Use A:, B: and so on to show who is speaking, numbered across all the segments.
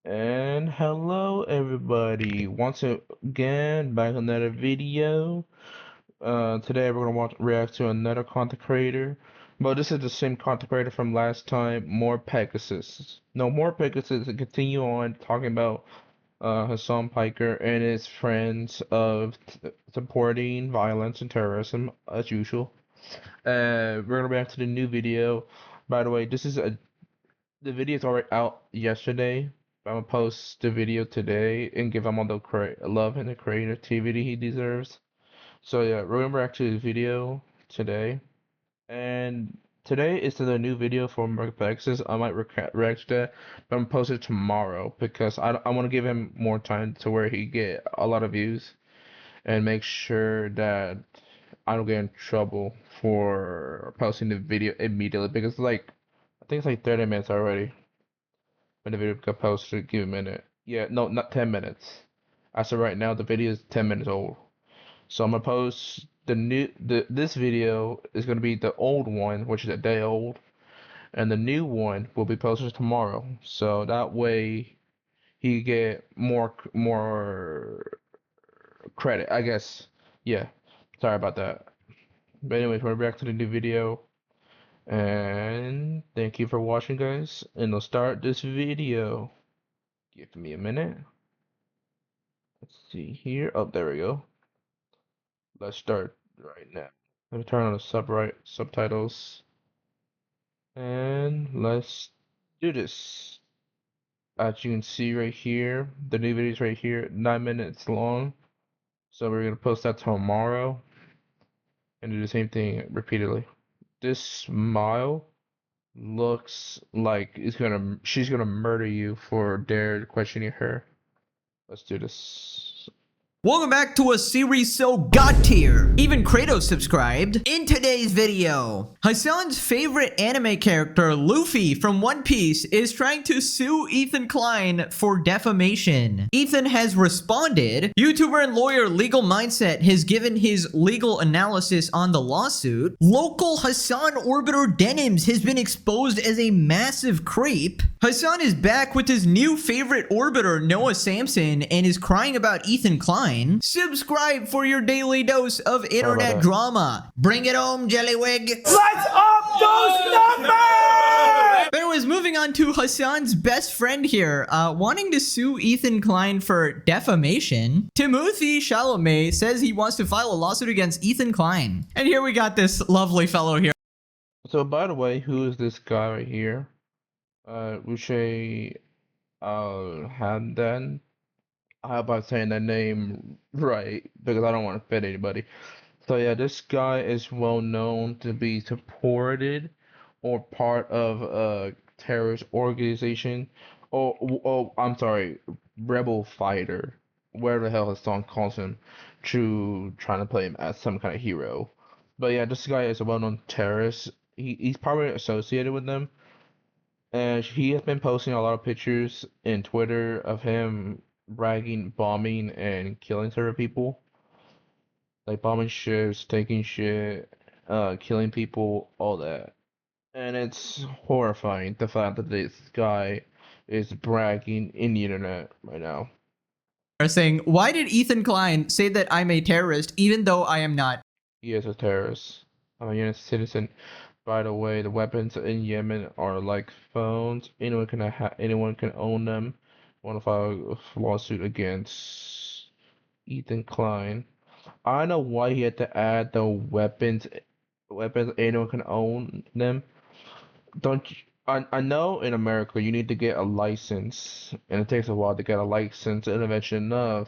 A: And hello everybody, once again back on another video. Today we're gonna react to another content creator, but this is the same content creator from last time, more Pegasus. No, more Pegasus to continue on talking about Hasan Piker and his friends of supporting violence and terrorism as usual. We're gonna react to the new video. By the way, the video is already out yesterday. I'm gonna post the video today and give him all the love and the creativity he deserves. So yeah, remember actually the video today. And today is the new video for Mercapexis. I might react to that, but I'm gonna post it tomorrow because I want to give him more time to where he get a lot of views and make sure that I don't get in trouble for posting the video immediately because I think it's like 30 minutes already when the video got posted. Give a minute. Yeah, no, not 10 minutes. As of right now, the video is 10 minutes old. So I'm gonna post this video is gonna be the old one, which is a day old, and the new one will be posted tomorrow. So that way he get more credit, I guess. Yeah. Sorry about that. But anyways, we're back to the new video. And thank you for watching, guys. And I'll start this video. Give me a minute. Let's see here. Oh, there we go. Let's start right now. Let me turn on the subtitles. And let's do this. As you can see right here, the new video is right here, 9 minutes long. So we're gonna post that tomorrow and do the same thing repeatedly. This smile looks like she's gonna murder you for dare questioning her. Let's do this.
B: Welcome back to a series so god tier. Even Kratos subscribed. In today's video, Hasan's favorite anime character, Luffy from One Piece, is trying to sue Ethan Klein for defamation. Ethan has responded. YouTuber and lawyer Legal Mindset has given his legal analysis on the lawsuit. Local Hasan orbiter Denims has been exposed as a massive creep. Hasan is back with his new favorite orbiter, Noah Samson, and is crying about Ethan Klein. Subscribe for your daily dose of internet drama. Bring it home, Jellywig.
C: Let's up those numbers!
B: But anyways, moving on to Hasan's best friend here, wanting to sue Ethan Klein for defamation. Timothy Chalamet says he wants to file a lawsuit against Ethan Klein. And here we got this lovely fellow here.
A: So by the way, who is this guy right here? Uche Hamdan. I hope I'm saying that name right because I don't want to offend anybody. So yeah, this guy is well known to be supported or part of a terrorist organization. Oh, I'm sorry, rebel fighter, whatever the hell his song calls him, trying to play him as some kind of hero. But yeah, this guy is a well-known terrorist. He's probably associated with them, and he has been posting a lot of pictures in Twitter of him bragging, bombing, and killing several people. Like bombing ships, taking shit, killing people, all that. And it's horrifying the fact that this guy is bragging in the internet right now.
B: Are saying, why did Ethan Klein say that I'm a terrorist even though I am not?
A: He is a terrorist. I'm a United citizen. By the way, the weapons in Yemen are like phones. Anyone can own them. Want to file a lawsuit against Ethan Klein. I know why he had to add the weapons. Weapons, anyone can own them. Don't you, I know in America you need to get a license, and it takes a while to get a license, and eventually enough,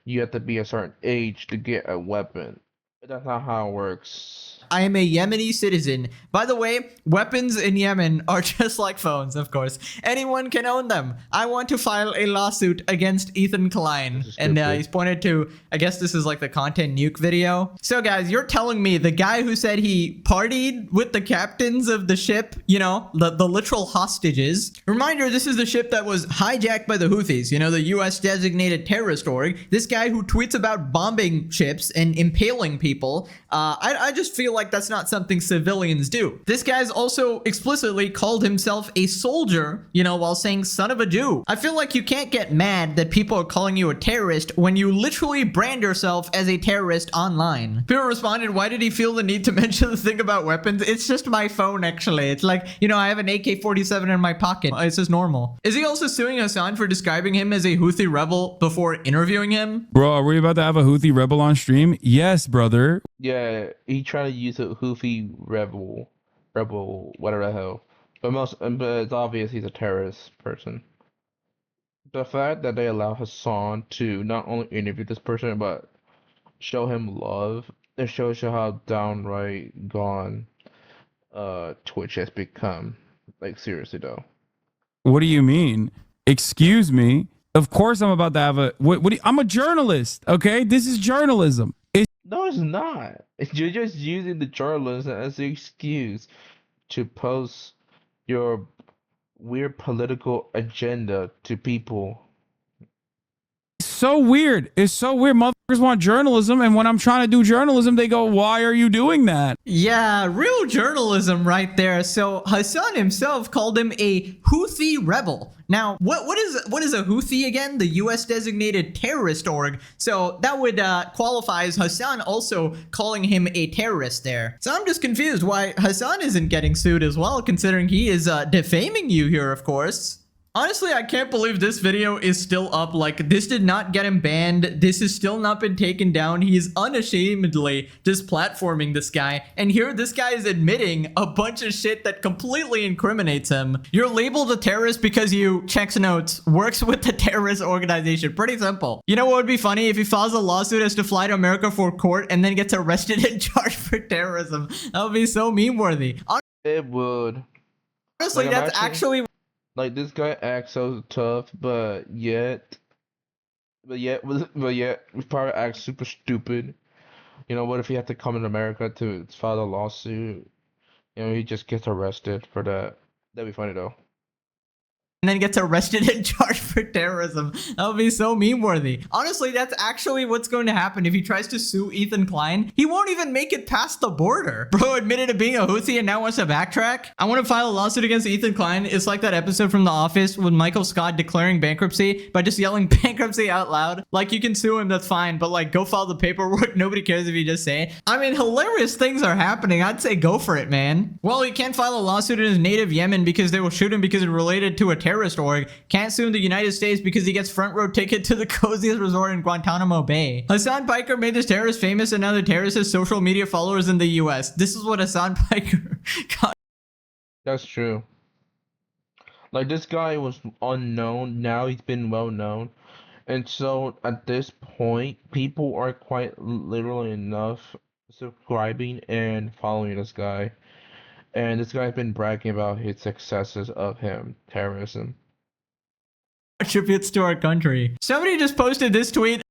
A: you have to be a certain age to get a weapon. But that's not how it works.
B: I am a Yemeni citizen. By the way, weapons in Yemen are just like phones, of course. Anyone can own them. I want to file a lawsuit against Ethan Klein. And he's pointed to, I guess this is like the content nuke video. So guys, you're telling me the guy who said he partied with the captains of the ship, you know, the literal hostages. Reminder, this is the ship that was hijacked by the Houthis, you know, the US designated terrorist org. This guy who tweets about bombing ships and impaling people. I just feel like that's not something civilians do. This guy's also explicitly called himself a soldier, you know, while saying son of a Jew. I feel like you can't get mad that people are calling you a terrorist when you literally brand yourself as a terrorist online. People responded, why did he feel the need to mention the thing about weapons? It's just my phone, actually. It's like, you know, I have an AK-47 in my pocket. It's just normal. Is he also suing Hasan for describing him as a Houthi rebel before interviewing him?
D: Bro, are we about to have a Houthi rebel on stream? Yes, brother.
A: Yeah, he tried to use a Houthi rebel, whatever the hell. But it's obvious he's a terrorist person. The fact that they allow Hasan to not only interview this person but show him love, it shows you how downright gone Twitch has become. Like, seriously though.
D: What do you mean? Excuse me. Of course I'm about to have a I'm a journalist, okay? This is journalism.
A: No, it's not. You're just using the journalism as an excuse to post your weird political agenda to people.
D: So weird. It's so weird. Motherfuckers want journalism, and when I'm trying to do journalism, they go, why are you doing that?
B: Yeah, real journalism right there. So Hasan himself called him a Houthi rebel. Now, what is a Houthi again? The U.S. designated terrorist org. So that would qualify as Hasan also calling him a terrorist there. So I'm just confused why Hasan isn't getting sued as well, considering he is defaming you here, of course. Honestly, I can't believe this video is still up. Like, this did not get him banned. This has still not been taken down. He is unashamedly displatforming this guy. And here, this guy is admitting a bunch of shit that completely incriminates him. You're labeled a terrorist because you, checks notes, works with the terrorist organization. Pretty simple. You know what would be funny? If he files a lawsuit, has to fly to America for court, and then gets arrested and charged for terrorism. That would be so meme-worthy.
A: It would.
B: Honestly,
A: Like,
B: that's actually...
A: Like, this guy acts so tough, but yet we probably act super stupid. You know, what if he had to come in America to file a lawsuit? You know, he just gets arrested for that. That'd be funny though.
B: And then gets arrested and charged for terrorism. That would be so meme-worthy. Honestly, that's actually what's going to happen if he tries to sue Ethan Klein. He won't even make it past the border. Bro admitted to being a Houthi and now wants to backtrack. I want to file a lawsuit against Ethan Klein. It's like that episode from The Office with Michael Scott declaring bankruptcy by just yelling bankruptcy out loud. Like, you can sue him, that's fine, but like, go file the paperwork. Nobody cares if you just say it. I mean, hilarious things are happening. I'd say go for it, man. Well, he can't file a lawsuit in his native Yemen because they will shoot him because it related to a terrorist org. Can't sue in the United States because he gets front row ticket to the coziest resort in Guantanamo Bay. Hasan Piker made this terrorist famous, and now the terrorist has social media followers in the US. This is what Hasan Piker got.
A: That's true. Like, this guy was unknown, now he's been well known. And so at this point, people are quite literally enough subscribing and following this guy. And this guy's been bragging about his successes of terrorism.
B: Attributes to our country. Somebody just posted this tweet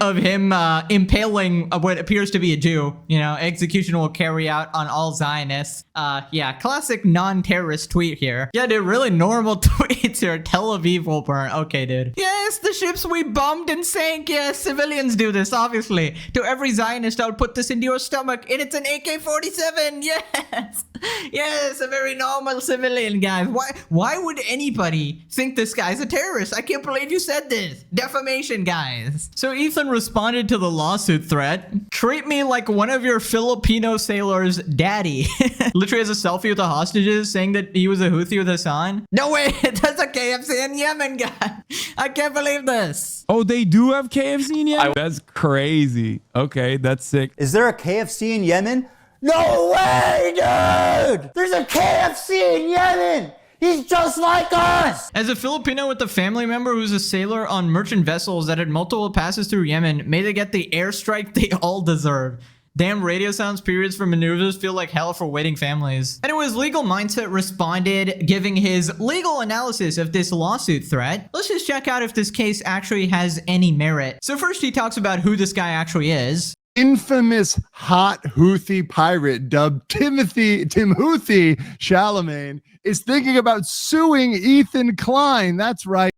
B: of him impaling what appears to be a Jew. You know, execution will carry out on all Zionists. Yeah, classic non-terrorist tweet here. Yeah, dude, really normal tweets here. Tel Aviv will burn. Okay, dude. Yes, the ships we bombed and sank. Yes, civilians do this, obviously. To every Zionist, I would put this into your stomach, and it's an AK-47. Yes. Yes, a very normal civilian, guys. Why would anybody think this guy's a terrorist? I can't believe you said this. Defamation, guys. So Ethan responded to the lawsuit threat. Treat me like one of your Filipino sailors' daddy. Literally has a selfie with the hostages saying that he was a Houthi with Hasan. No way, that's a KFC in Yemen, guy. I can't believe this.
D: Oh, they do have KFC in Yemen? That's crazy. Okay, that's sick.
C: Is there a KFC in Yemen? No way, dude! There's a KFC in Yemen! He's just like us!
B: As a Filipino with a family member who's a sailor on merchant vessels that had multiple passes through Yemen, may they get the airstrike they all deserve. Damn, radio sounds periods for maneuvers feel like hell for waiting families. Anyways, Legal Mindset responded, giving his legal analysis of this lawsuit threat. Let's just check out if this case actually has any merit. So first he talks about who this guy actually is.
E: Infamous hot Houthi pirate dubbed Timothy Chalamet is thinking about suing Ethan Klein. That's right.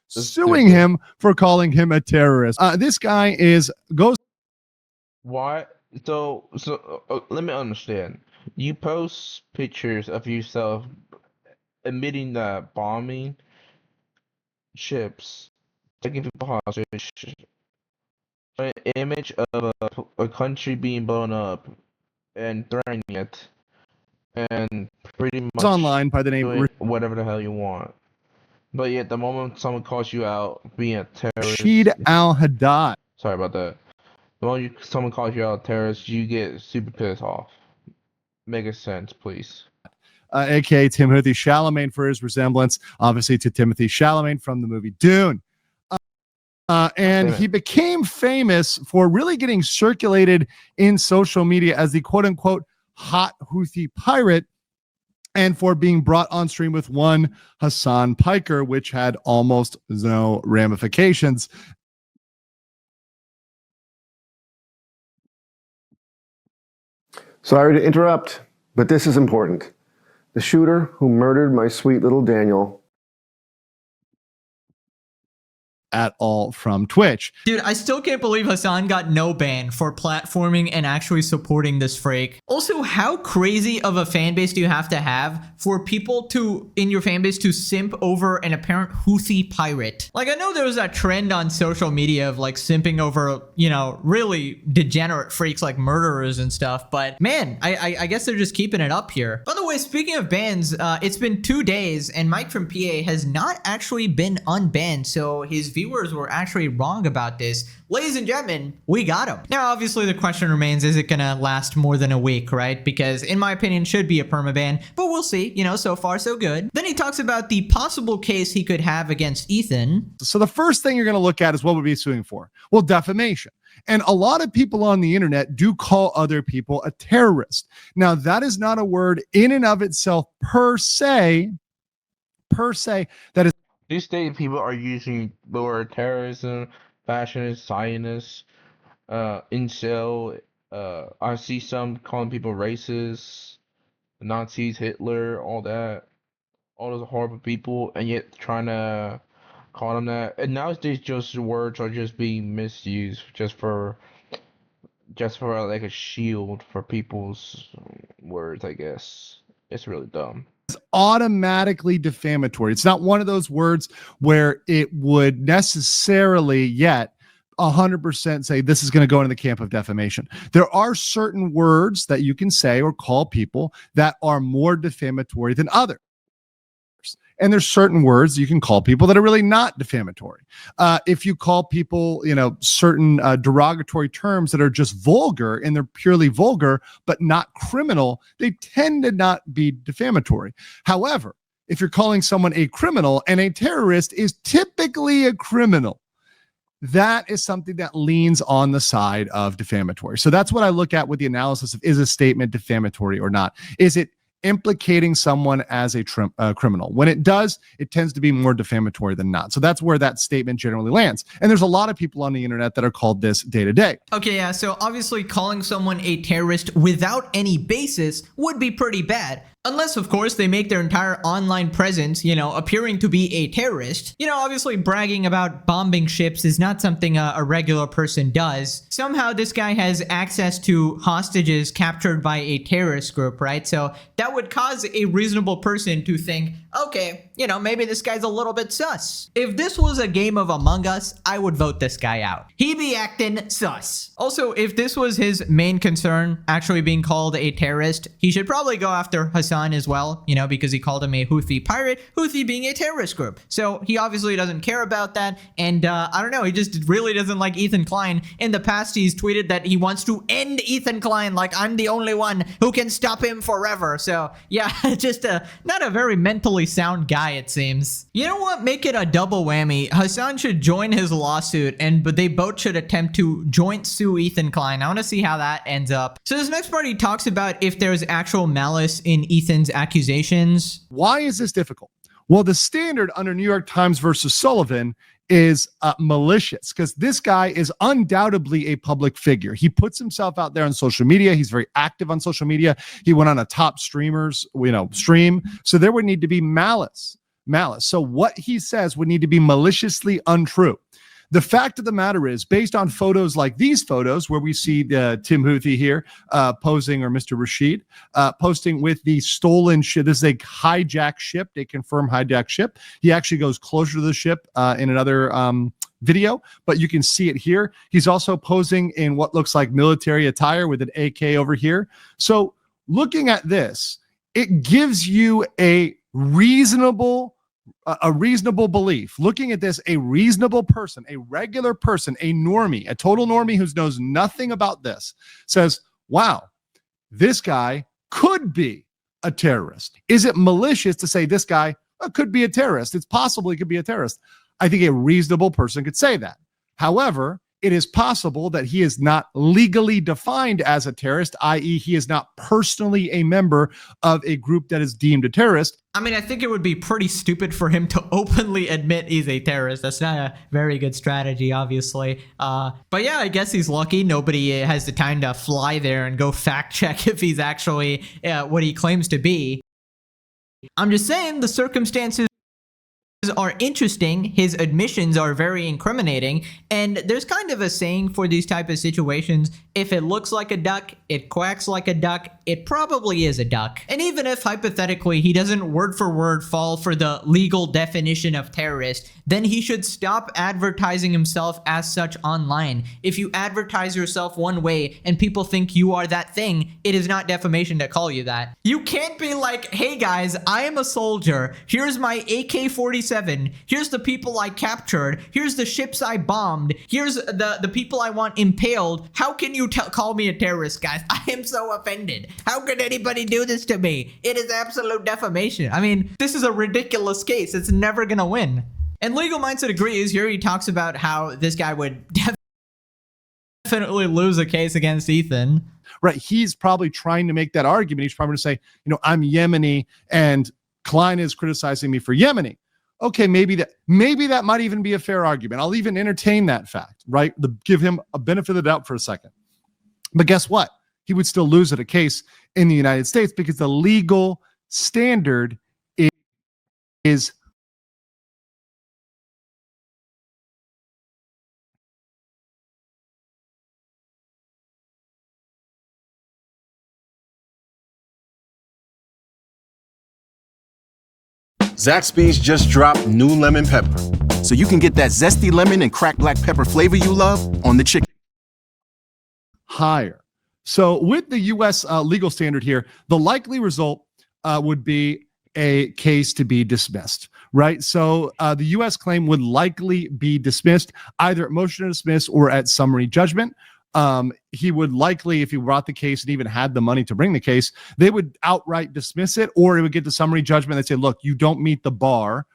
E: Suing him for calling him a terrorist. This guy goes.
A: Why Let me understand. You post pictures of yourself admitting that bombing ships, taking people hostage, an image of a country being blown up and threatening it, and pretty
E: It's
A: much
E: online by the name
A: doing whatever the hell you want. But yet, the moment someone calls you out being a
E: Rashid
A: terrorist,
E: Al-Haddad.
A: sorry about that. The moment someone calls you out a terrorist, you get super pissed off. Make a sense, please.
E: AKA Timothy Chalamet, for his resemblance, obviously, to Timothy Chalamet from the movie Dune. And he became famous for really getting circulated in social media as the quote-unquote hot Houthi pirate, and for being brought on stream with one Hasan Piker, which had almost no ramifications.
F: Sorry to interrupt, but this is important. The shooter who murdered my sweet little Daniel
E: At all from Twitch.
B: Dude, I still can't believe Hasan got no ban for platforming and actually supporting this freak. Also, how crazy of a fan base do you have to have for people to, in your fan base, to simp over an apparent Houthi pirate? Like, I know there was that trend on social media of like simping over, you know, really degenerate freaks like murderers and stuff, but man, I guess they're just keeping it up here. By the way, speaking of bans, it's been 2 days and Mike from PA has not actually been unbanned, so his viewers were actually wrong about this. Ladies and gentlemen, we got him. Now, obviously, the question remains, is it gonna last more than a week, right? Because in my opinion, should be a permaban, but we'll see. You know, so far so good. Then he talks about the possible case he could have against Ethan.
E: So the first thing you're going to look at is what would be suing for? Well, defamation. And a lot of people on the internet do call other people a terrorist. Now, that is not a word in and of itself per se, that is.
A: These days, people are using the word terrorism, fascist, Zionist, incel. I see some calling people racist, Nazis, Hitler, all that. All those horrible people, and yet trying to call them that. And nowadays, just words are just being misused just for like a shield for people's words, I guess. It's really dumb.
E: Automatically defamatory. It's not one of those words where it would necessarily yet 100% say this is going to go into the camp of defamation. There are certain words that you can say or call people that are more defamatory than others. And there's certain words you can call people that are really not defamatory. If you call people, you know, certain derogatory terms that are just vulgar and they're purely vulgar, but not criminal, they tend to not be defamatory. However, if you're calling someone a criminal, and a terrorist is typically a criminal, that is something that leans on the side of defamatory. So that's what I look at with the analysis of, is a statement defamatory or not? Is it implicating someone as a criminal? When it does, it tends to be more defamatory than not. So that's where that statement generally lands. And there's a lot of people on the internet that are called this day to day.
B: Okay, yeah, so obviously calling someone a terrorist without any basis would be pretty bad. Unless, of course, they make their entire online presence, you know, appearing to be a terrorist. You know, obviously bragging about bombing ships is not something a regular person does. Somehow this guy has access to hostages captured by a terrorist group, right? So that would cause a reasonable person to think, okay, you know, maybe this guy's a little bit sus. If this was a game of Among Us, I would vote this guy out. He be acting sus. Also, if this was his main concern, actually being called a terrorist, he should probably go after Hasan as well, you know, because he called him a Houthi pirate, Houthi being a terrorist group. So he obviously doesn't care about that. And I don't know, he just really doesn't like Ethan Klein. In the past, he's tweeted that he wants to end Ethan Klein, like I'm the only one who can stop him forever. So yeah, just not a very mentally sound guy, it seems. You know what? Make it a double whammy. Hasan should join his lawsuit, but they both should attempt to joint sue Ethan Klein. I want to see how that ends up. So this next part, he talks about if there's actual malice in Ethan's accusations.
E: Why is this difficult? Well, the standard under New York Times versus Sullivan is malicious, because this guy is undoubtedly a public figure. He puts himself out there on social media. He's very active on social media. He went on a top streamers, stream. So there would need to be malice. So what he says would need to be maliciously untrue. The fact of the matter is, based on photos like these photos, where we see Tim Houthi here posing, or Mr. Rashid posting with the stolen ship. This is a hijacked ship, a confirmed hijacked ship. He actually goes closer to the ship in another video, but you can see it here. He's also posing in what looks like military attire with an AK over here. So looking at this, it gives you a reasonable belief. Looking at this, a reasonable person, a regular person, a normie, a total normie who knows nothing about this, says, wow, this guy could be a terrorist. Is it malicious to say this guy could be a terrorist? It's possible he could be a terrorist. I think a reasonable person could say that. However, it is possible that he is not legally defined as a terrorist, i.e. he is not personally a member of a group that is deemed a terrorist.
B: I mean, I think it would be pretty stupid for him to openly admit he's a terrorist. That's not a very good strategy, obviously. But yeah, I guess he's lucky. Nobody has the time to fly there and go fact check if he's actually what he claims to be. I'm just saying the circumstances are interesting. His admissions are very incriminating, and there's kind of a saying for these type of situations: if it looks like a duck, it quacks like a duck, it probably is a duck. And even if hypothetically he doesn't word for word fall for the legal definition of terrorist, then he should stop advertising himself as such online. If you advertise yourself one way and people think you are that thing, it is not defamation to call you that. You can't be like, hey guys, I am a soldier, here's my AK-47, here's the people I captured, here's the ships I bombed, here's the people I want impaled. How can you call me a terrorist, guys? I am so offended. How could anybody do this to me? It is absolute defamation. I mean, this is a ridiculous case. It's never gonna win. And Legal Mindset agrees. Here he talks about how this guy would definitely lose a case against Ethan.
E: Right. He's probably trying to make that argument. He's probably going to say, you know, I'm Yemeni and Klein is criticizing me for Yemeni. Okay, maybe that might even be a fair argument. I'll even entertain that fact, right? Give him a benefit of the doubt for a second. But guess what? He would still lose at a case in the United States because the legal standard is
G: Zaxby's just dropped new lemon pepper, so you can get that zesty lemon and cracked black pepper flavor you love on the chicken.
E: higher. So with the U.S. Legal standard here, the likely result would be a case to be dismissed, right? So the U.S. claim would likely be dismissed either at motion to dismiss or at summary judgment. He would likely, if he brought the case and even had the money to bring the case, they would outright dismiss it, or it would get to summary judgment. They'd say, look, you don't meet the bar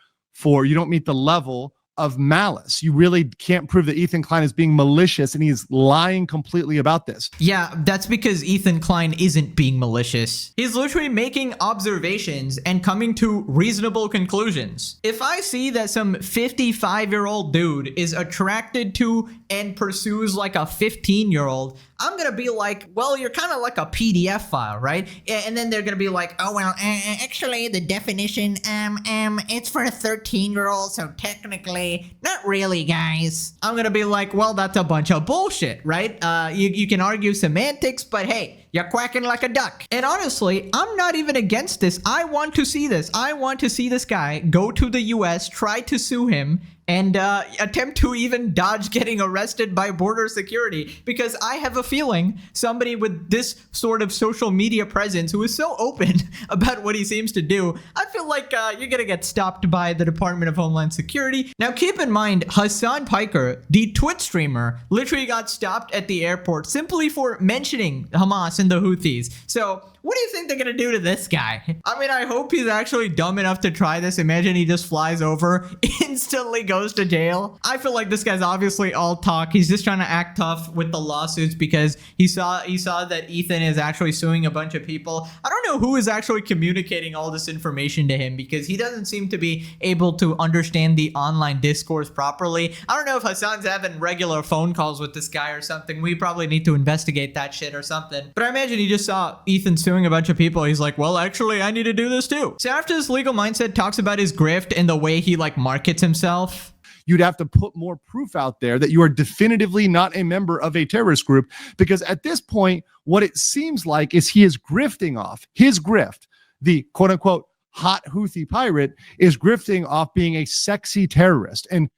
E: you don't meet the level of malice. You really can't prove that Ethan Klein is being malicious and he's lying completely about this.
B: Yeah, that's because Ethan Klein isn't being malicious. He's literally making observations and coming to reasonable conclusions. If I see that some 55-year-old dude is attracted to and pursues like a 15-year-old, I'm gonna be like, well, you're kind of like a PDF file, right? And then they're gonna be like, oh, well, actually the definition, it's for a 13-year-old, so technically, not really, guys. I'm gonna be like, well, that's a bunch of bullshit, right? You can argue semantics, but hey, you're quacking like a duck. And honestly, I'm not even against this. I want to see this. I want to see this guy go to the US, try to sue him, and attempt to even dodge getting arrested by border security, because I have a feeling somebody with this sort of social media presence who is so open about what he seems to do, I feel like you're gonna get stopped by the Department of Homeland Security. Now keep in mind, Hasan Piker, the Twitch streamer, literally got stopped at the airport simply for mentioning Hamas and the Houthis. So what do you think they're gonna do to this guy? I mean, I hope he's actually dumb enough to try this. Imagine he just flies over, instantly goes to jail. I feel like this guy's obviously all talk. He's just trying to act tough with the lawsuits because he saw that Ethan is actually suing a bunch of people. I don't know who is actually communicating all this information to him, because he doesn't seem to be able to understand the online discourse properly. I don't know if Hasan's having regular phone calls with this guy or something. We probably need to investigate that shit or something. But I imagine he just saw Ethan suing a bunch of people. He's like, well, actually, I need to do this too. So after this Legal Mindset talks about his grift and the way he like markets himself.
E: you'd have to put more proof out there that you are definitively not a member of a terrorist group, because at this point, what it seems like is he is grifting off his grift. The quote unquote hot Houthi pirate is grifting off being a sexy terrorist and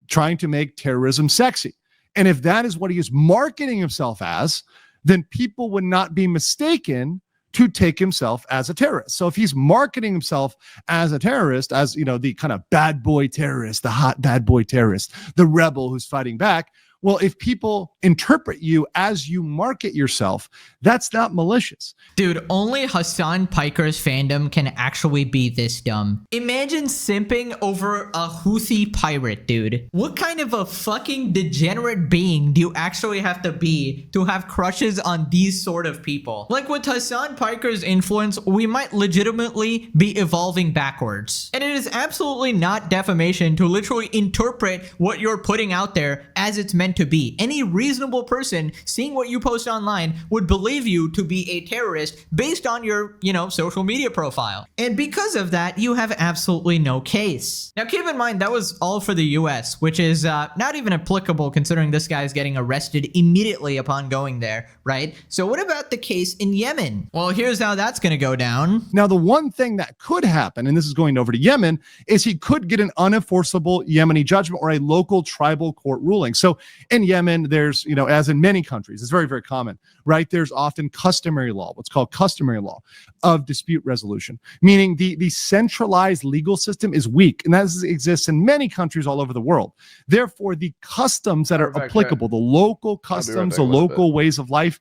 E: trying to make terrorism sexy. And if that is what he is marketing himself as, then people would not be mistaken to take himself as a terrorist. So if he's marketing himself as a terrorist, as, you know, the kind of bad boy terrorist, the hot bad boy terrorist, the rebel who's fighting back, well, if people interpret you as you market yourself, that's not malicious.
B: Dude, only Hasan Piker's fandom can actually be this dumb. Imagine simping over a Houthi pirate, dude. What kind of a fucking degenerate being do you actually have to be to have crushes on these sort of people? Like, with Hasan Piker's influence, we might legitimately be evolving backwards. And it is absolutely not defamation to literally interpret what you're putting out there as it's meant to be. Any reasonable person seeing what you post online would believe you to be a terrorist based on your, social media profile. And because of that, you have absolutely no case. Now, keep in mind, that was all for the US, which is not even applicable considering this guy is getting arrested immediately upon going there, right? So what about the case in Yemen? Well, here's how that's going to go down.
E: Now, the one thing that could happen, and this is going over to Yemen, is he could get an unenforceable Yemeni judgment or a local tribal court ruling. So in Yemen, there's, as in many countries, it's very, very common, right? There's often customary law, what's called customary law of dispute resolution, meaning the centralized legal system is weak. And that exists in many countries all over the world. Therefore, the customs that are applicable, the local customs, the local ways of life.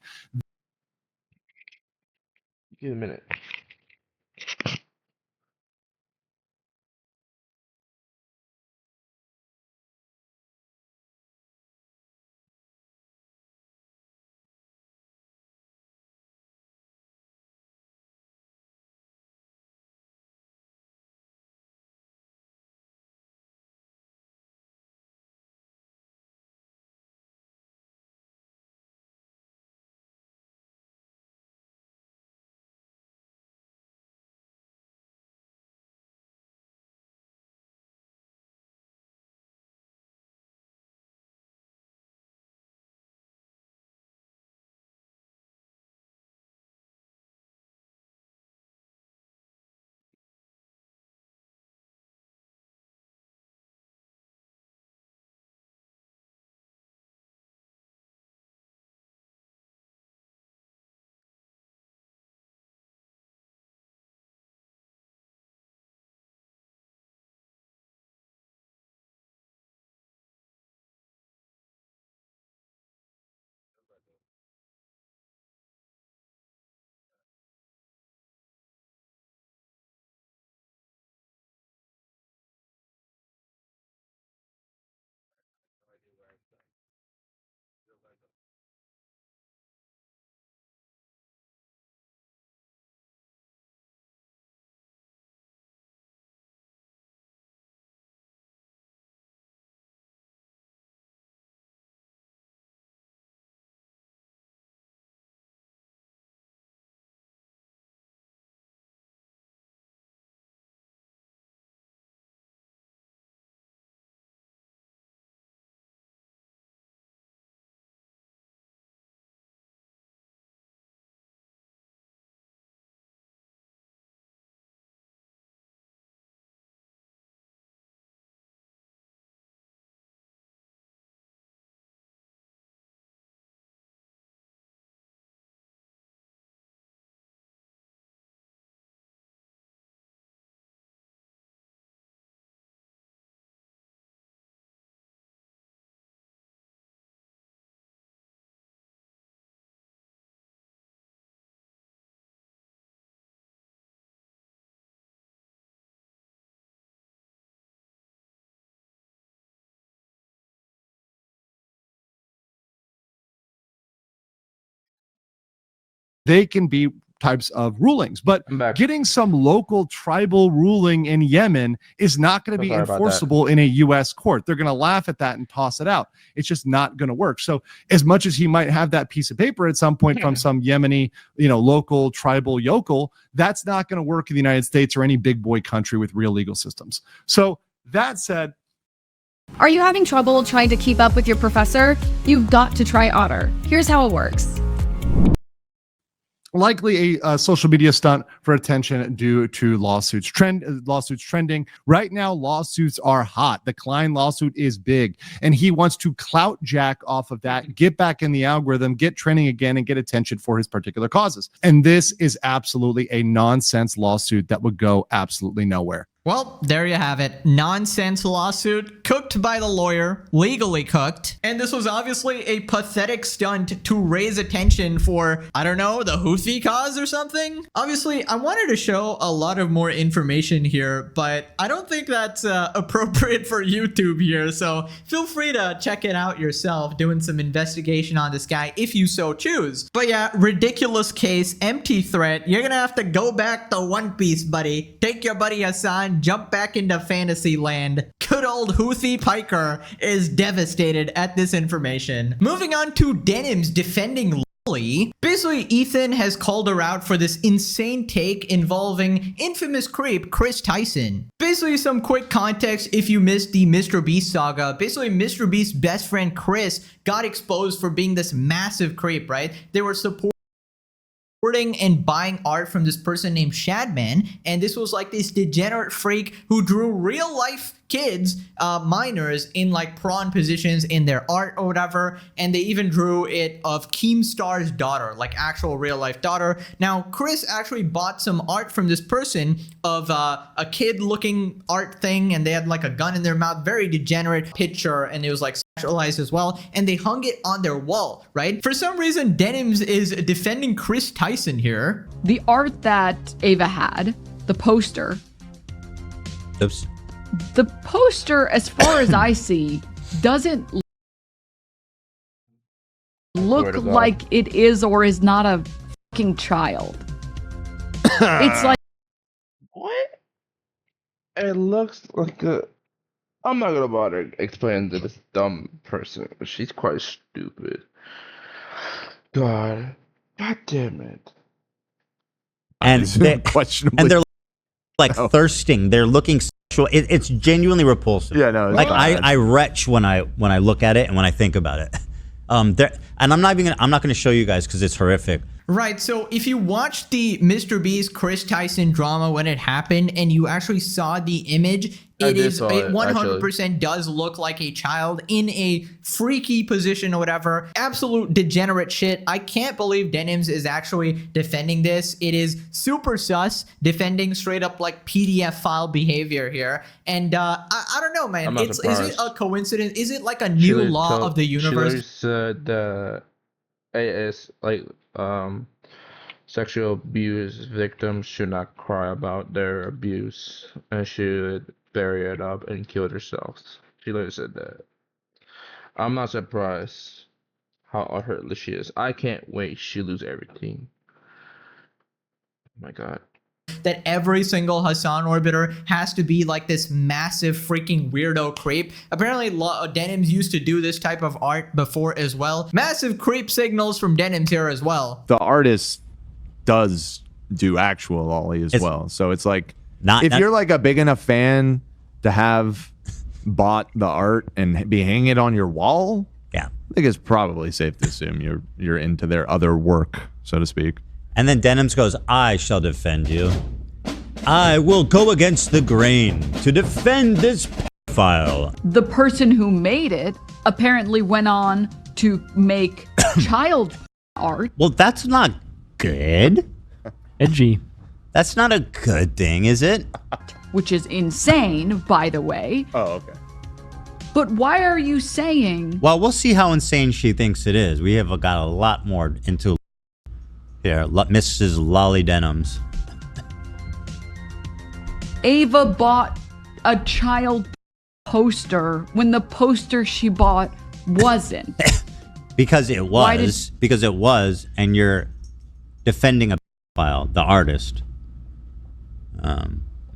A: Give me a minute.
E: They can be types of rulings, but getting some local tribal ruling in Yemen is not going to be enforceable in a U.S. court. They're going to laugh at that and toss it out. It's just not going to work. So as much as he might have that piece of paper at some point from some Yemeni, local tribal yokel, that's not going to work in the United States or any big boy country with real legal systems. So that said,
H: Are you having trouble trying to keep up with your professor? You've got to try Otter. Here's how it works.
E: Likely a social media stunt for attention due to lawsuits trending right now. Lawsuits are hot. The Klein lawsuit is big, and he wants to clout Jack off of that, get back in the algorithm, get trending again, and get attention for his particular causes. And this is absolutely a nonsense lawsuit that would go absolutely nowhere.
B: Well, there you have it. Nonsense lawsuit, cooked by the lawyer, legally cooked. And this was obviously a pathetic stunt to raise attention for, I don't know, the Houthi cause or something? Obviously, I wanted to show a lot of more information here, but I don't think that's appropriate for YouTube here. So feel free to check it out yourself, doing some investigation on this guy if you so choose. But yeah, ridiculous case, empty threat. You're gonna have to go back to One Piece, buddy. Take your buddy Hasan, jump back into fantasy land. Good old Houthi piker is devastated at this information. Moving on to Denim's defending Lolly. Basically, Ethan has called her out for this insane take involving infamous creep Chris Tyson. Basically, some quick context if you missed the Mr. Beast saga. Basically, Mr. Beast's best friend Chris got exposed for being this massive creep, right? They were supporting and buying art from this person named Shadman, and this was like this degenerate freak who drew real life kids, minors, in like prawn positions in their art or whatever, and they even drew it of Keemstar's daughter, like actual real life daughter. Now Chris actually bought some art from this person of a kid looking art thing, and they had like a gun in their mouth, very degenerate picture, and it was like sexualized as well, and they hung it on their wall, right? For some reason Denims is defending Chris Tyson here.
I: The art that Ava had, the poster.
C: Oops.
I: The poster, as far as I see, doesn't look like it is or is not a fucking child. It's like...
A: What? It looks like a... I'm not gonna bother explaining to this dumb person, but she's quite stupid. God damn it.
C: And they're
D: questionably.
C: and they're like thirsting. They're looking sexual. It's genuinely repulsive.
D: Yeah, no.
C: Like I retch when I look at it and when I think about it. And I'm not gonna show you guys because it's horrific.
B: Right, so if you watched the Mr. Beast Chris Tyson drama when it happened and you actually it 100% does look like a child in a freaky position or whatever. Absolute degenerate shit. I can't believe Denims is actually defending this. It is super sus, defending straight up like PDF file behavior here. And I don't know, man. Is it a coincidence? Is it like a new law of the universe?
A: She said that AS like sexual abuse victims should not cry about their abuse and should bury it up and kill themselves. She literally said that. I'm not surprised how hurtless she is. I can't wait she lose everything. Oh my god.
B: That every single Hasan orbiter has to be like this massive freaking weirdo creep. Apparently Denims used to do this type of art before as well. Massive creep signals from Denims here as well.
D: The artist does do actual Ollie as well. So it's like, if you're like a big enough fan to have bought the art and be hanging it on your wall,
C: yeah,
D: I think it's probably safe to assume you're into their other work, so to speak.
C: And then Denims goes, I shall defend you. I will go against the grain to defend this file.
I: the person who made it apparently went on to make child art.
C: Well, that's not good.
J: Edgy.
C: That's not a good thing, is it?
I: Which is insane, by the way.
D: Oh, okay.
I: But why are you saying...
C: Well, we'll see how insane she thinks it is. We have got a lot more into here. Mrs. Lolly Denims.
I: Ava bought a child poster when the poster she bought wasn't.
C: Because it was. Because it was, and you're defending a file, the artist.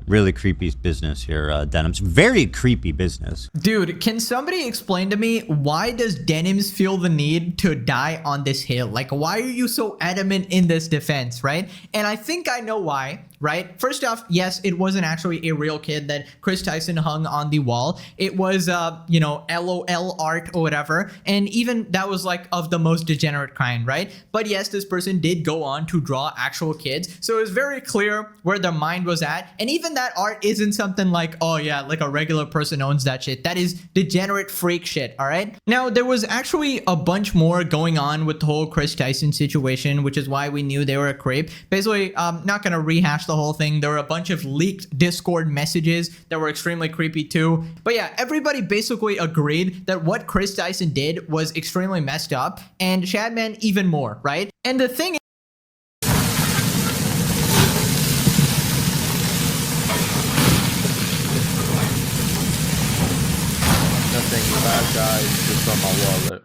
C: Really creepy business here, Denims. Very creepy business.
B: Dude, can somebody explain to me, why does Denims feel the need to die on this hill? Like, why are you so adamant in this defense, right? And I think I know why. right? First off, yes, it wasn't actually a real kid that Chris Tyson hung on the wall. It was, you know, LOL art or whatever. And even that was like of the most degenerate kind, right? But yes, this person did go on to draw actual kids. So it was very clear where their mind was at. And even that art isn't something like, oh yeah, like a regular person owns that shit. That is degenerate freak shit, all right? Now, there was actually a bunch more going on with the whole Chris Tyson situation, which is why we knew they were a creep. Basically, I'm not going to rehash the whole thing. There were a bunch of leaked Discord messages that were extremely creepy too. But yeah, everybody basically agreed that what Chris Tyson did was extremely messed up, and Shadman even more, right? And the thing is,
A: Nothing bad, guys. Just on my wallet.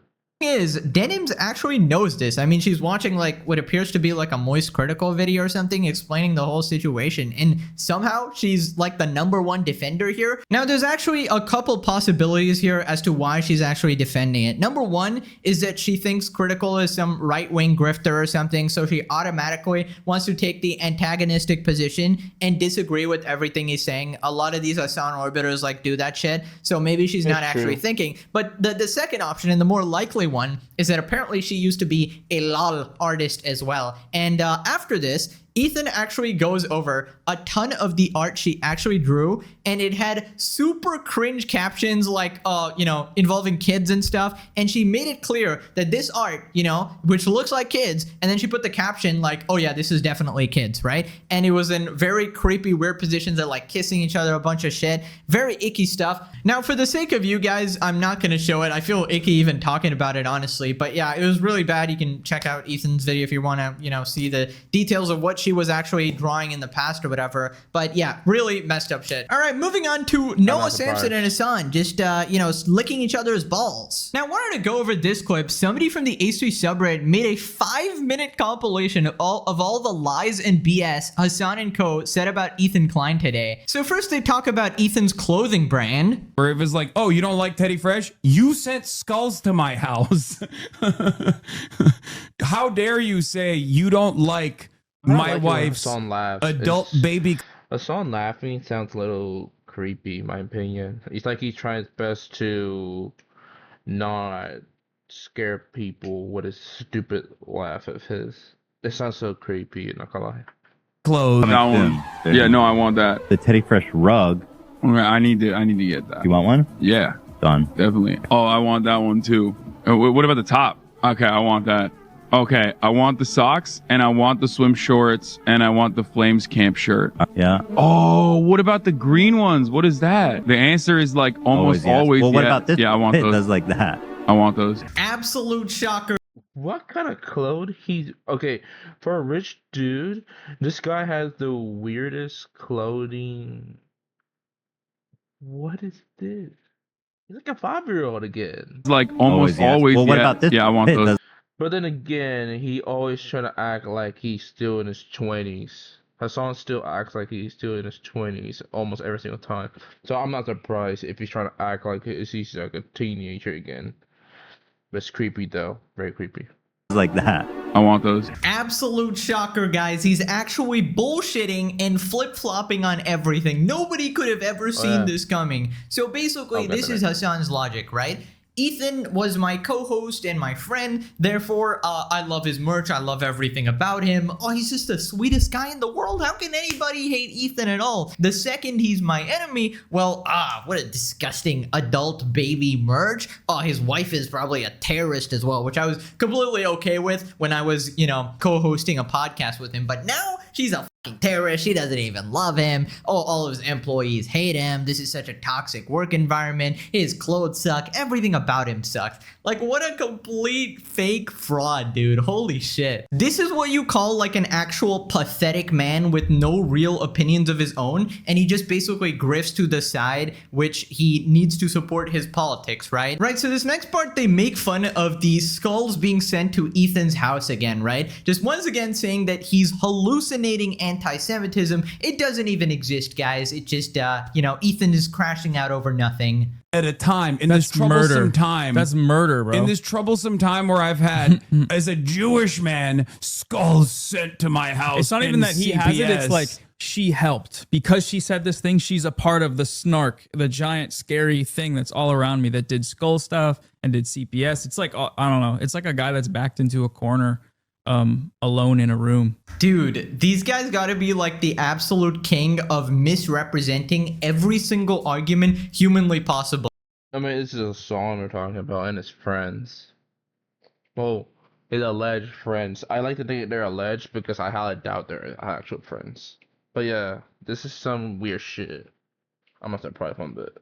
B: Denims actually knows this. I mean, she's watching like what appears to be like a Moist Critical video or something explaining the whole situation, and somehow she's like the #1 defender here. Now, there's actually a couple possibilities here as to why she's actually defending it. Number one is that she thinks Critical is some right-wing grifter or something, so she automatically wants to take the antagonistic position and disagree with everything he's saying. A lot of these Hasan orbiters like do that shit, so maybe she's not actually thinking. But the second option, and the more likely one, is that apparently she used to be a LOL artist as well. And after this, Ethan actually goes over a ton of the art she actually drew, and it had super cringe captions like, you know, involving kids and stuff. And she made it clear that this art, you know, which looks like kids, and then she put the caption like, oh yeah, this is definitely kids, right? And it was in very creepy, weird positions that like kissing each other, a bunch of shit, very icky stuff. Now, for the sake of you guys, I'm not going to show it. I feel icky even talking about it, honestly. But yeah, it was really bad. You can check out Ethan's video if you want to, you know, see the details of what she was actually drawing in the past or whatever. But yeah, really messed up shit. All right, moving on to Noah Samson and Hasan just, you know, licking each other's balls. Now, I wanted to go over this clip. Somebody from the H3 subreddit made a 5-minute compilation of all the lies and BS Hasan and co said about Ethan Klein today. So first they talk about Ethan's clothing brand.
J: Where it was like, oh, you don't like Teddy Fresh? You sent skulls to my house. How dare you say you don't like my wife's adult baby?
A: Hasan laughing sounds a little creepy, in my opinion. It's like he's trying his best to not scare people with his stupid laugh of his. It sounds so creepy, not gonna lie.
J: Clothes.
K: That one. Yeah, no, I want that.
L: The Teddy Fresh rug.
K: I need to get that.
L: You want one?
K: Yeah.
L: Done.
K: Definitely. Oh, I want that one too. What about the top? Okay, I want that. Okay, I want the socks, and I want the swim shorts, and I want the Flames camp shirt.
L: Yeah.
K: Oh, what about the green ones? What is that? The answer is like almost always.
L: Well, what about this?
K: Yeah, I want those.
L: Does like that.
K: I want those.
B: Absolute shocker.
A: What kind of clothes okay, for a rich dude, this guy has the weirdest clothing. What is this? He's like a 5-year-old again.
K: It's like almost always.
L: Well, what about this?
K: Yeah, I want those.
A: But then again, he always trying to act like he's still in his 20s. Hasan still acts like he's still in his 20s almost every single time. So I'm not surprised if he's trying to act like he's like a teenager again. But it's creepy though, very creepy.
L: Like that.
K: I want those.
B: Absolute shocker, guys. He's actually bullshitting and flip-flopping on everything. Nobody could have ever seen this coming. So basically, this is Hasan's logic, right? Ethan was my co-host and my friend, therefore I love his merch, I love everything about him. Oh, he's just the sweetest guy in the world. How can anybody hate Ethan at all? The second he's my enemy, well, what a disgusting adult baby merch. Oh, his wife is probably a terrorist as well, which I was completely okay with when I was, you know, co-hosting a podcast with him. But now she's a fucking terrorist. She doesn't even love him. Oh, all of his employees hate him. This is such a toxic work environment. His clothes suck. Everything about him sucks. Like, what a complete fake fraud, dude. Holy shit. This is what you call like an actual pathetic man with no real opinions of his own, and he just basically grifts to the side which he needs to support his politics, right? Right, so this next part, they make fun of these skulls being sent to Ethan's house again, right? Just once again saying that he's hallucinating anti-Semitism. It doesn't even exist, guys. It just, you know, Ethan is crashing out over nothing.
J: At a time, in this troublesome time.
M: That's murder, bro.
J: In this troublesome time where I've had, as a Jewish man, skulls sent to my house.
M: It's not even that he has it. It's like
J: she helped because she said this thing. She's a part of the snark, the giant scary thing that's all around me that did skull stuff and did CPS. It's like, I don't know. It's like a guy that's backed into a corner, alone in a room.
B: Dude, these guys gotta be like the absolute king of misrepresenting every single argument humanly possible.
A: I mean, this is a song we're talking about, and it's friends. Well, his alleged friends. I like to think they're alleged because I highly doubt they're actual friends. But yeah, this is some weird shit. I'm gonna start probably from it.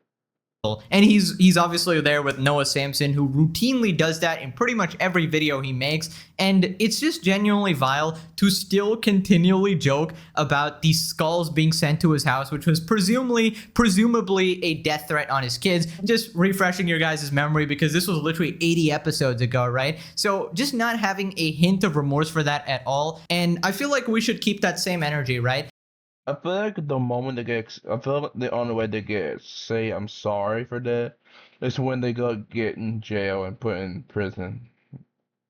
B: And he's obviously there with Noah Samson, who routinely does that in pretty much every video he makes. And it's just genuinely vile to still continually joke about these skulls being sent to his house, which was presumably a death threat on his kids. Just refreshing your guys' memory, because this was literally 80 episodes ago, right? So just not having a hint of remorse for that at all. And I feel like we should keep that same energy, right?
A: I feel like the moment I feel like the only way they say I'm sorry for that is when they go get in jail and put in prison.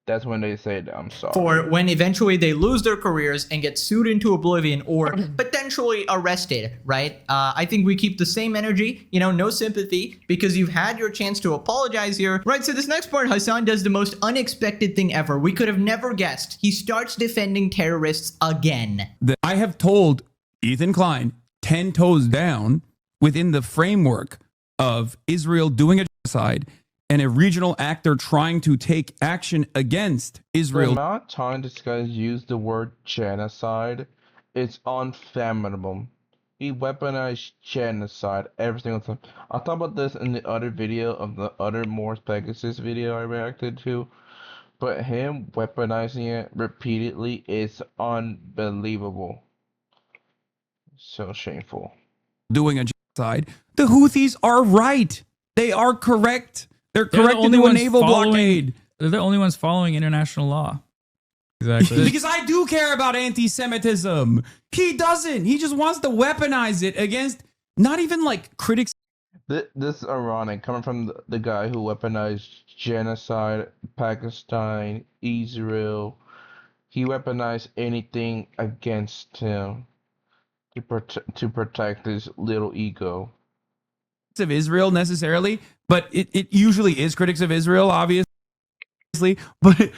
A: That's when they say that I'm sorry.
B: For when eventually they lose their careers and get sued into oblivion or potentially arrested, right? I think we keep the same energy, you know, no sympathy, because you've had your chance to apologize here. Right, so this next part, Hasan does the most unexpected thing ever. We could have never guessed. He starts defending terrorists again.
J: I have told Ethan Klein 10 toes down within the framework of Israel doing a genocide and a regional actor trying to take action against Israel.
A: The amount of time this guy used the word genocide, it's unfathomable. He weaponized genocide every single time. I talked about this in the other video of the other Morse Pegasus video I reacted to, but him weaponizing it repeatedly is unbelievable. So shameful.
J: Doing a genocide. The Houthis are right. They are correct. They're correct to do a naval blockade.
M: They're the only ones following international law. Exactly.
J: Because I do care about anti-Semitism. He doesn't. He just wants to weaponize it against not even like critics.
A: This is ironic, coming from the guy who weaponized genocide, Pakistan, Israel. He weaponized anything against him to protect his little ego.
J: Of Israel necessarily, but it usually is critics of Israel, obviously. But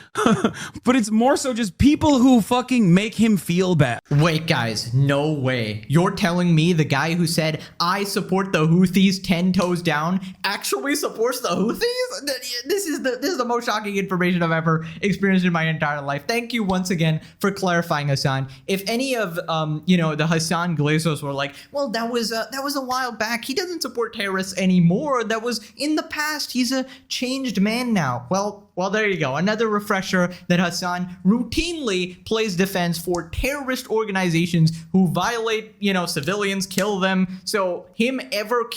J: it's more so just people who fucking make him feel bad.
B: Wait, guys, no way. You're telling me the guy who said, I support the Houthis 10 toes down, actually supports the Houthis? This is the most shocking information I've ever experienced in my entire life. Thank you once again for clarifying, Hasan. If any of the Hasan Glazos were like, well, that was a while back. He doesn't support terrorists anymore. That was in the past. He's a changed man now. Well, there you go. Another refresher that Hasan routinely plays defense for terrorist organizations who violate, civilians, kill them. So him ever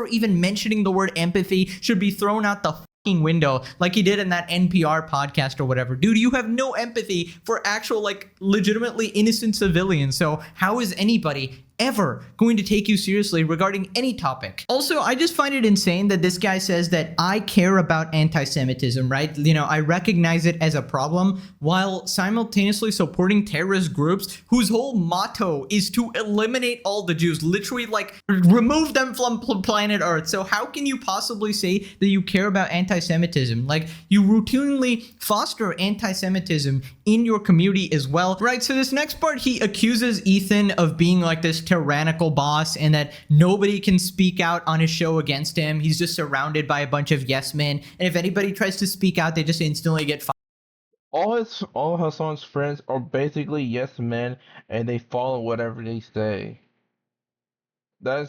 B: even mentioning the word empathy should be thrown out the fucking window, like he did in that NPR podcast or whatever. Dude, you have no empathy for actual, legitimately innocent civilians. So how is anybody ever going to take you seriously regarding any topic? Also, I just find it insane that this guy says that I care about anti-Semitism, right? I recognize it as a problem while simultaneously supporting terrorist groups whose whole motto is to eliminate all the Jews, literally remove them from planet Earth. So how can you possibly say that you care about anti-Semitism? You routinely foster anti-Semitism in your community as well, right? So this next part, he accuses Ethan of being like this tyrannical boss and that nobody can speak out on his show against him. He's just surrounded by a bunch of yes men, and if anybody tries to speak out, they just instantly get fired.
A: All Hasan's friends are basically yes men, and they follow whatever they say. That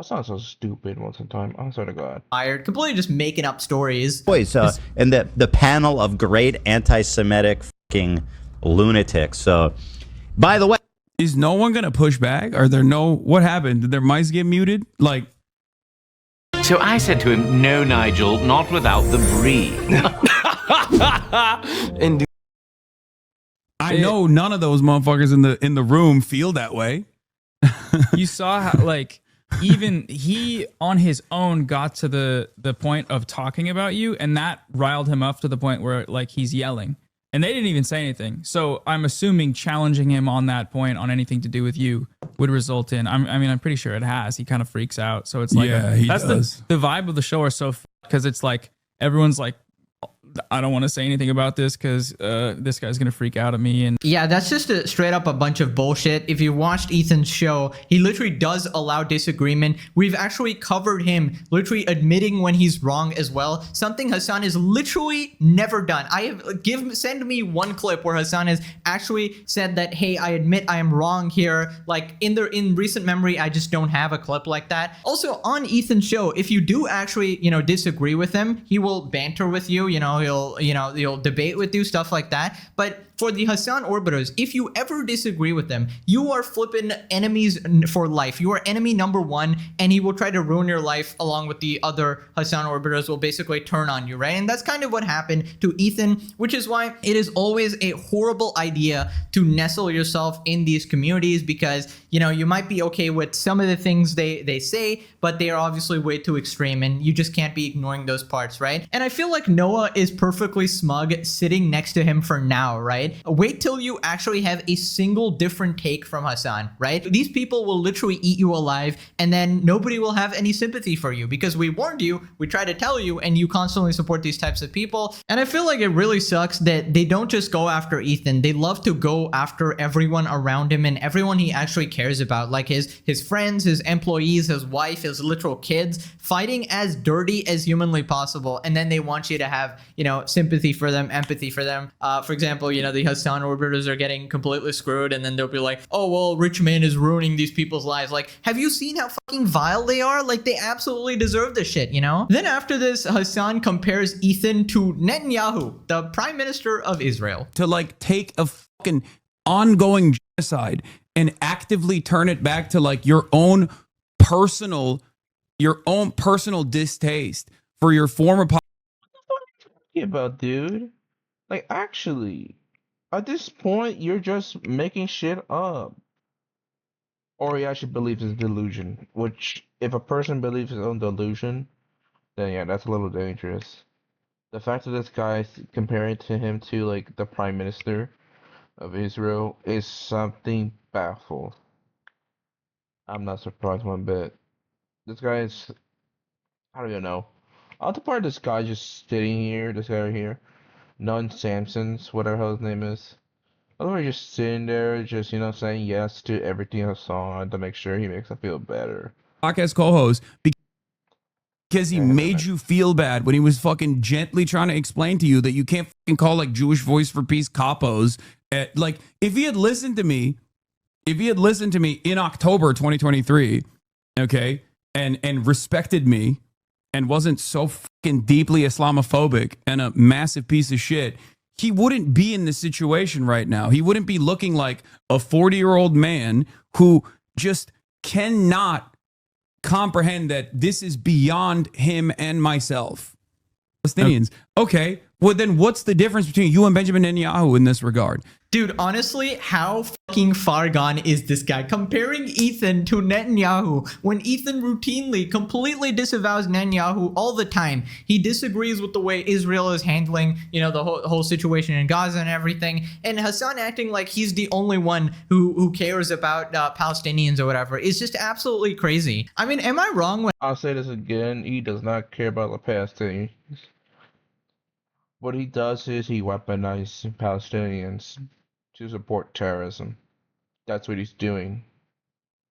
A: sounds so stupid most of the time. I swear to God.
B: Fired, completely just making up stories.
C: Boys, and the panel of great anti-Semitic fucking lunatics. So, by the way,
J: is no one gonna push back? What happened? Did their mics get muted?
N: So I said to him, no, Nigel, not without the brie.
J: And I know none of those motherfuckers in the room feel that way.
M: You saw how even he on his own got to the point of talking about you, and that riled him up to the point where he's yelling. And they didn't even say anything. So I'm assuming challenging him on that point on anything to do with you would result in, I'm pretty sure it has. He kind of freaks out. So it's like, that's the vibe of the show are so, because it's like, everyone's like, I don't want to say anything about this because this guy's gonna freak out at me. And
B: yeah, that's just straight up a bunch of bullshit. If you watched Ethan's show, he literally does allow disagreement. We've actually covered him literally admitting when he's wrong as well, something Hasan has literally never done. Send me one clip where Hasan has actually said that, hey, I admit I am wrong here. Like in recent memory, I just don't have a clip like that. Also on Ethan's show, if you do actually disagree with him, he will banter with you. He'll debate with you, stuff like that. But for the Hasan orbiters, if you ever disagree with them, you are flipping enemies for life. You are enemy number one, and he will try to ruin your life along with the other Hasan orbiters will basically turn on you, right? And that's kind of what happened to Ethan, which is why it is always a horrible idea to nestle yourself in these communities, because you might be okay with some of the things they say, but they are obviously way too extreme, and you just can't be ignoring those parts, right? And I feel like Noah is perfectly smug sitting next to him for now, right? Wait till you actually have a single different take from Hasan, right? These people will literally eat you alive, and then nobody will have any sympathy for you because we warned you, we tried to tell you, and you constantly support these types of people. And I feel like it really sucks that they don't just go after Ethan. They love to go after everyone around him and everyone he actually cares about, like his friends, his employees, his wife, his literal kids, fighting as dirty as humanly possible. And then they want you to have, sympathy for them, empathy for them. For example, the Hasan orbiters are getting completely screwed, and then they'll be like, oh, well, rich man is ruining these people's lives. Like, have you seen how fucking vile they are? Like, they absolutely deserve this shit, Then after this, Hasan compares Ethan to Netanyahu, the prime minister of Israel.
O: To take a fucking ongoing genocide and actively turn it back to your own personal distaste for your former
A: about, dude. Like, actually, at this point, you're just making shit up. Or he actually believes his delusion. Which, if a person believes his own delusion, then yeah, that's a little dangerous. The fact that this guy is comparing to him to, the Prime Minister of Israel is something baffled. I'm not surprised one bit. This guy is... I don't even know. Other part of this guy just sitting here, this guy right here. None Samson's, whatever his name is. Otherwise, just sitting there, just, saying yes to everything Hasan to make sure he makes him feel better.
O: Podcast co-host because he made you feel bad when he was fucking gently trying to explain to you that you can't fucking call Jewish Voice for Peace capos. If he had listened to me in October 2023, okay, and respected me and wasn't so fucking deeply Islamophobic and a massive piece of shit, he wouldn't be in this situation right now. He wouldn't be looking like a 40-year-old man who just cannot comprehend that this is beyond him and myself. Palestinians. Okay, well then what's the difference between you and Benjamin Netanyahu in this regard?
B: Dude, honestly, how fucking far gone is this guy? Comparing Ethan to Netanyahu when Ethan routinely, completely disavows Netanyahu all the time. He disagrees with the way Israel is handling, the whole situation in Gaza and everything. And Hasan acting like he's the only one who cares about Palestinians or whatever is just absolutely crazy. I mean, am I wrong when...
A: I'll say this again, he does not care about the Palestinians. What he does is he weaponizes Palestinians to support terrorism. That's what he's doing.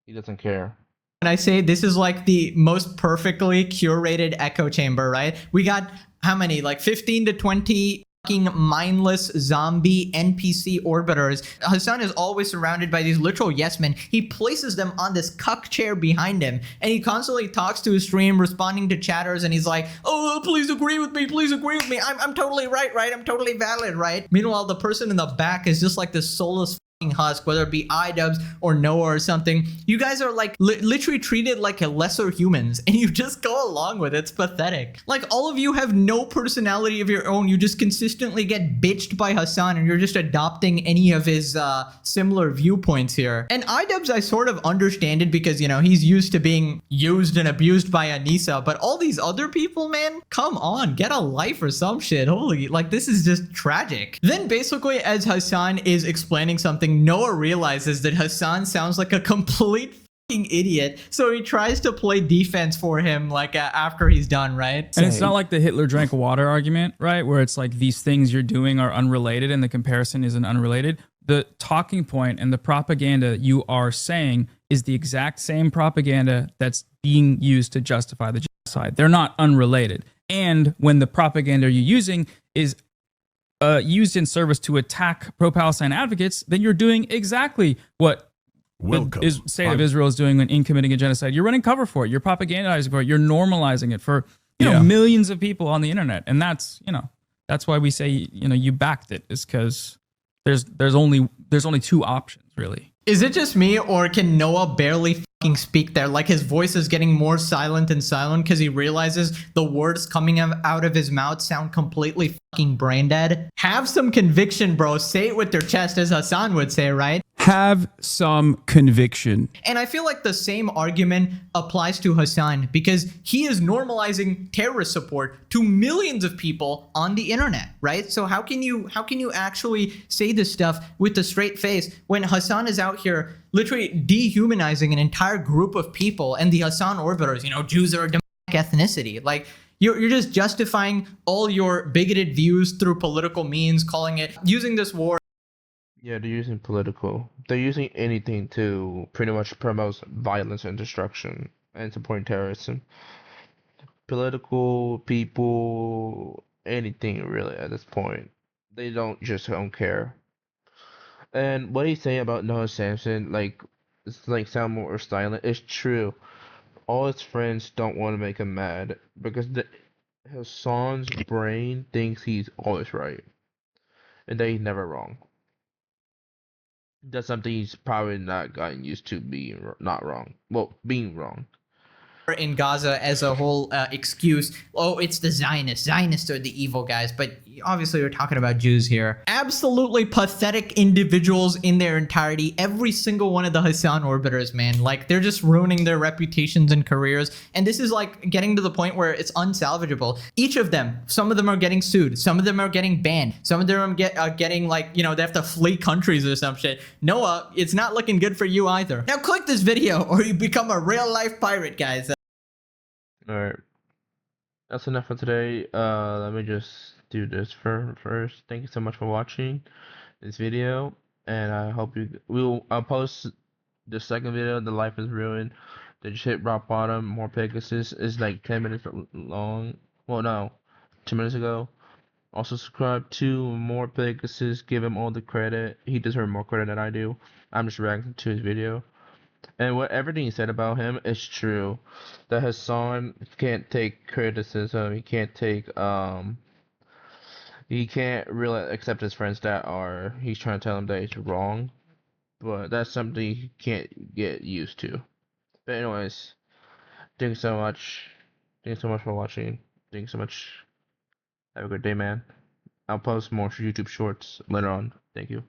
A: He doesn't care.
B: When I say this is the most perfectly curated echo chamber, right? We got how many? 15 to 20 fucking mindless zombie NPC orbiters. Hasan is always surrounded by these literal yes men. He places them on this cuck chair behind him, and he constantly talks to his stream, responding to chatters, and he's like, oh, please agree with me, please agree with me. I'm totally right? I'm totally valid, right? Meanwhile, the person in the back is just this soulless husk, whether it be iDubbbz or Noah or something. You guys are like literally treated like a lesser humans, and you just go along with it. It's pathetic. Like, all of you have no personality of your own. You just consistently get bitched by Hasan, and you're just adopting any of his similar viewpoints here. And iDubbbz, I sort of understand it because, you know, he's used to being used and abused by Anissa, but all these other people, man, come on, get a life or some shit. Holy, like, this is just tragic. Then basically, as Hasan is explaining something, Noah realizes that Hasan sounds like a complete fucking idiot, so he tries to play defense for him, like, after he's done, right?
J: And it's not like the Hitler drank water argument, right? Where it's like these things you're doing are unrelated and the comparison isn't unrelated. The talking point and the propaganda you are saying is the exact same propaganda that's being used to justify the genocide. They're not unrelated. And when the propaganda you're using is used in service to attack pro-Palestine advocates, then you're doing exactly what the state of Israel is doing in committing a genocide. You're running cover for it. You're propagandizing for it. You're normalizing it for millions of people on the internet. And that's, you know, that's why we say, you know, you backed it, is because there's only two options, really.
B: Is it just me, or can Noah barely fucking speak there? Like, his voice is getting more silent and silent because he realizes the words coming out of his mouth sound completely fucking brain dead. Have some conviction, bro. Say it with your chest, as Hasan would say, right?
O: Have some conviction.
B: And I feel like the same argument applies to Hasan, because he is normalizing terrorist support to millions of people on the internet, right? So how can you actually say this stuff with a straight face when Hasan is out here literally dehumanizing an entire group of people, and the Hasan orbiters, you know, Jews are a demonic ethnicity. Like, you're just justifying all your bigoted views through political means, calling it, using this war.
A: Yeah, they're using political. They're using anything to pretty much promote violence and destruction and supporting terrorism. Political, people, anything really at this point. They don't care. And what he's saying about Noah Samson, like, it's like sound more silent. It's true. All his friends don't want to make him mad because Hasan's brain thinks he's always right, and that he's never wrong. That's something he's probably not gotten used to being not wrong. Well, being wrong.
B: In Gaza as a whole excuse. Oh, it's the Zionists. Zionists are the evil guys. But obviously we're talking about Jews here. Absolutely pathetic individuals in their entirety. Every single one of the Hasan orbiters, man. Like, they're just ruining their reputations and careers. And this is like getting to the point where it's unsalvageable. Each of them, some of them are getting sued. Some of them are getting banned. Some of them are getting, like, you know, they have to flee countries or some shit. Noah, it's not looking good for you either. Now click this video or you become a real life pirate, guys.
A: Alright. That's enough for today. Let me just do this first. Thank you so much for watching this video. And I hope I'll post the second video, The Life is Ruined. They just hit rock bottom. More Pegasus is like 10 minutes long. Well, no, 2 minutes ago. Also subscribe to More Pegasus. Give him all the credit. He deserves more credit than I do. I'm just reacting to his video. And everything he said about him is true. That Hasan can't take criticism. He can't really accept his friends he's trying to tell him that he's wrong. But that's something he can't get used to. But anyways, thank you so much. Thank you so much for watching. Thank you so much. Have a good day, man. I'll post more YouTube shorts later on. Thank you.